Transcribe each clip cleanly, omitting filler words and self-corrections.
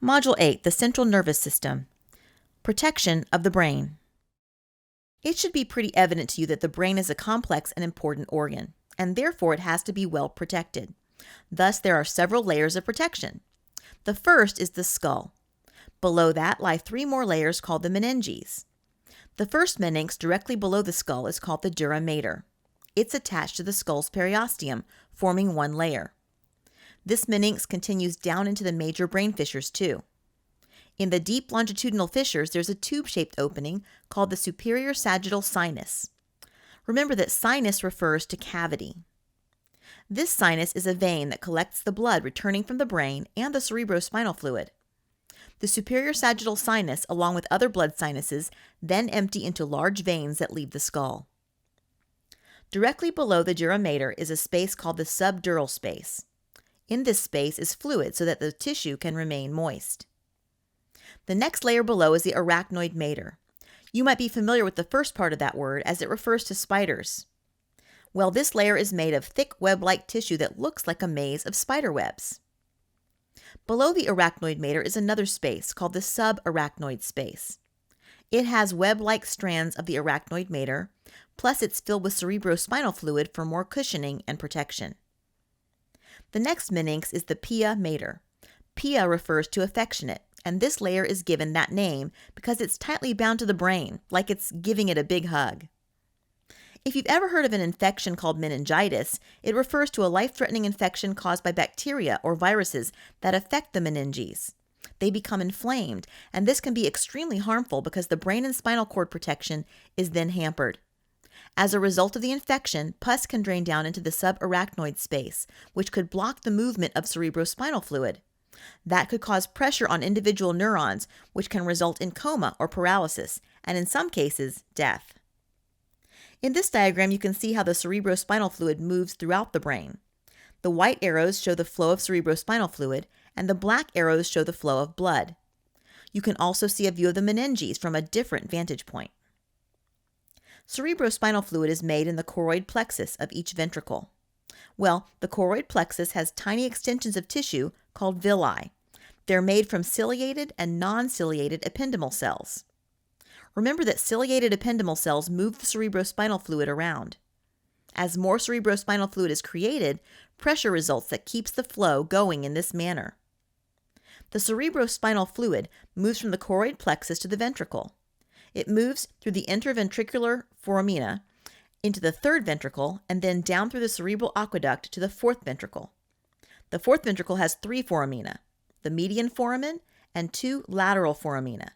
Module 8, the central nervous system. Protection of the brain. It should be pretty evident to you that the brain is a complex and important organ, and therefore it has to be well protected. Thus, there are several layers of protection. The first is the skull. Below that lie three more layers called the meninges. The first meninx directly below the skull is called the dura mater. It's attached to the skull's periosteum, forming one layer. This meninx continues down into the major brain fissures too. In the deep longitudinal fissures, there's a tube-shaped opening called the superior sagittal sinus. Remember that sinus refers to cavity. This sinus is a vein that collects the blood returning from the brain and the cerebrospinal fluid. The superior sagittal sinus, along with other blood sinuses, then empty into large veins that leave the skull. Directly below the dura mater is a space called the subdural space. In this space is fluid so that the tissue can remain moist. The next layer below is the arachnoid mater. You might be familiar with the first part of that word as it refers to spiders. Well, this layer is made of thick web-like tissue that looks like a maze of spider webs. Below the arachnoid mater is another space called the subarachnoid space. It has web-like strands of the arachnoid mater, plus it's filled with cerebrospinal fluid for more cushioning and protection. The next meninx is the pia mater. Pia refers to affectionate, and this layer is given that name because it's tightly bound to the brain, like it's giving it a big hug. If you've ever heard of an infection called meningitis, it refers to a life-threatening infection caused by bacteria or viruses that affect the meninges. They become inflamed, and this can be extremely harmful because the brain and spinal cord protection is then hampered. As a result of the infection, pus can drain down into the subarachnoid space, which could block the movement of cerebrospinal fluid. That could cause pressure on individual neurons, which can result in coma or paralysis, and in some cases, death. In this diagram, you can see how the cerebrospinal fluid moves throughout the brain. The white arrows show the flow of cerebrospinal fluid, and the black arrows show the flow of blood. You can also see a view of the meninges from a different vantage point. Cerebrospinal fluid is made in the choroid plexus of each ventricle. Well, the choroid plexus has tiny extensions of tissue called villi. They're made from ciliated and non-ciliated ependymal cells. Remember that ciliated ependymal cells move the cerebrospinal fluid around. As more cerebrospinal fluid is created, pressure results that keeps the flow going in this manner. The cerebrospinal fluid moves from the choroid plexus to the ventricle. It moves through the interventricular foramina into the third ventricle and then down through the cerebral aqueduct to the fourth ventricle. The fourth ventricle has three foramina, the median foramen and two lateral foramina.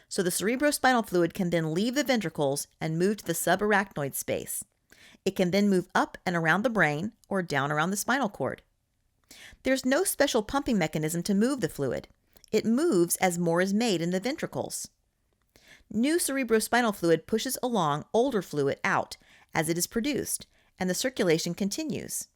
So the cerebrospinal fluid can then leave the ventricles and move to the subarachnoid space. It can then move up and around the brain or down around the spinal cord. There's no special pumping mechanism to move the fluid. It moves as more is made in the ventricles. New cerebrospinal fluid pushes along older fluid out as it is produced, and the circulation continues.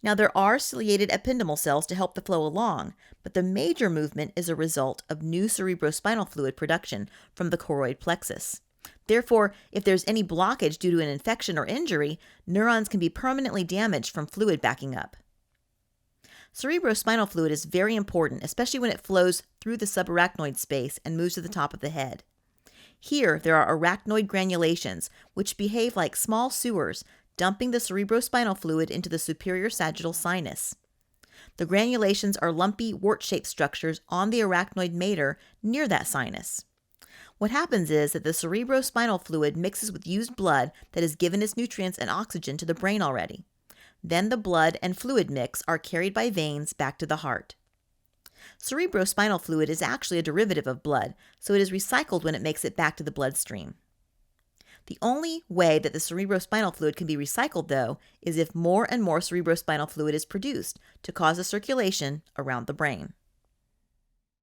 Now, there are ciliated ependymal cells to help the flow along, but the major movement is a result of new cerebrospinal fluid production from the choroid plexus. Therefore, if there's any blockage due to an infection or injury, neurons can be permanently damaged from fluid backing up. Cerebrospinal fluid is very important, especially when it flows through the subarachnoid space and moves to the top of the head. Here, there are arachnoid granulations, which behave like small sewers, dumping the cerebrospinal fluid into the superior sagittal sinus. The granulations are lumpy, wart-shaped structures on the arachnoid mater near that sinus. What happens is that the cerebrospinal fluid mixes with used blood that has given its nutrients and oxygen to the brain already. Then the blood and fluid mix are carried by veins back to the heart. Cerebrospinal fluid is actually a derivative of blood, so it is recycled when it makes it back to the bloodstream. The only way that the cerebrospinal fluid can be recycled, though, is if more and more cerebrospinal fluid is produced to cause a circulation around the brain.